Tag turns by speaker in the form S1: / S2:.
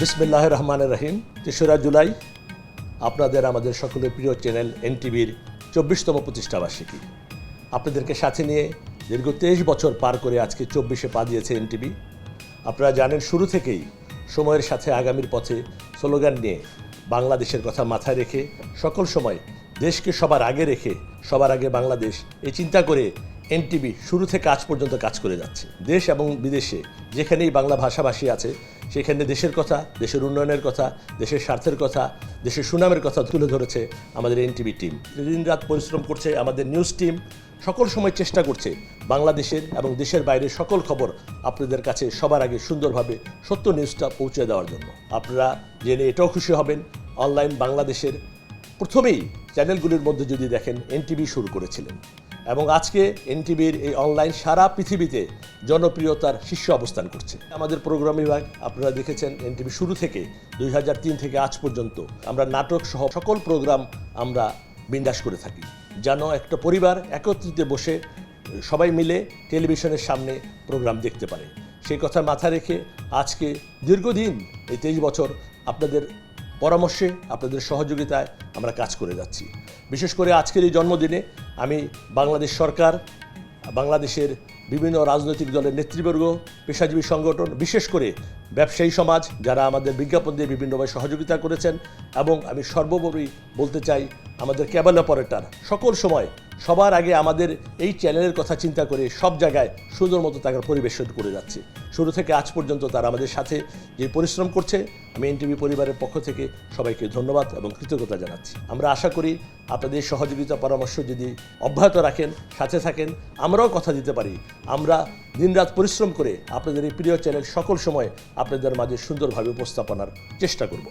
S1: বিসমিল্লাহির রহমানির রহিম। ৩রা জুলাই আপনাদের আমাদের সকলের প্রিয় চ্যানেল এনটিভির ২৪তম প্রতিষ্ঠাবার্ষিকী। আপনাদেরকে সাথে নিয়ে দীর্ঘ ২৩ বছর পার করে আজকে ২৪-এ পা দিয়েছে এনটিভি। আপনারা জানেন শুরু থেকেই সময়ের সাথে আগামীর পথে স্লোগান নিয়ে বাংলাদেশের কথা মাথায় রেখে সকল সময় দেশকে সবার আগে রেখে সবার আগে বাংলাদেশ এই চিন্তা করে এনটিভি শুরু থেকে আজ পর্যন্ত কাজ করে যাচ্ছে। দেশ এবং বিদেশে যেখানেই বাংলা ভাষাভাষী আছে সেখানে দেশের কথা, দেশের উন্নয়নের কথা, দেশের স্বার্থের কথা, দেশের সুনামের কথা তুলে ধরেছে আমাদের এনটিভি টিম। দিনরাত পরিশ্রম করছে আমাদের নিউজ টিম, সকল সময় চেষ্টা করছে বাংলাদেশের এবং দেশের বাইরের সকল খবর আপনাদের কাছে সবার আগে সুন্দরভাবে সত্য নিউজটা পৌঁছে দেওয়ার জন্য। আপনারা জেনে এটাও খুশি হবেন, অনলাইন বাংলাদেশের প্রথমেই চ্যানেলগুলির মধ্যে যদি দেখেন এনটিভি শুরু করেছিলেন এবং আজকে এনটিভির এই অনলাইন সারা পৃথিবীতে জনপ্রিয়তার শীর্ষে অবস্থান করছে। আমাদের প্রোগ্রাম বিভাগ আপনারা দেখেছেন এনটিভি শুরু থেকে ২০০৩ থেকে আজ পর্যন্ত আমরা নাটক সহ সকল প্রোগ্রাম আমরা বিন্যাস করে থাকি, যেন একটা পরিবার একত্রিত বসে সবাই মিলে টেলিভিশনের সামনে প্রোগ্রাম দেখতে পারে। সেই কথা মাথায় রেখে আজকে দীর্ঘদিন এই ২৩ বছর আপনাদের পরামর্শে আপনাদের সহযোগিতায় আমরা কাজ করে যাচ্ছি। বিশেষ করে আজকের এই জন্মদিনে আমি বাংলাদেশ সরকার, বাংলাদেশের বিভিন্ন রাজনৈতিক দলের নেতৃবর্গ, পেশাজীবী সংগঠন, বিশেষ করে ব্যবসায়ী সমাজ যারা আমাদের বিজ্ঞাপন দিয়ে বিভিন্নভাবে সহযোগিতা করেছেন, এবং আমি সর্বোপরি বলতে চাই আমাদের কেবল অপারেটর সকল সময় সবার আগে আমাদের এই চ্যানেলের কথা চিন্তা করে সব জায়গায় সুন্দর মতো তাকে পরিবেশন করে যাচ্ছে। শুরু থেকে আজ পর্যন্ত তারা আমাদের সাথে যে পরিশ্রম করছে, আমি এনটিভি পরিবারের পক্ষ থেকে সবাইকে ধন্যবাদ এবং কৃতজ্ঞতা জানাচ্ছি। আমরা আশা করি আপনাদের সহযোগিতা পরামর্শ যদি অব্যাহত রাখেন, সাথে থাকেন, আমরাও কথা দিতে পারি। আমরা দিনরাত পরিশ্রম করে আপনাদের এই প্রিয় চ্যানেল সকল সময় আপনাদের মাঝে সুন্দরভাবে উপস্থাপনার চেষ্টা করব।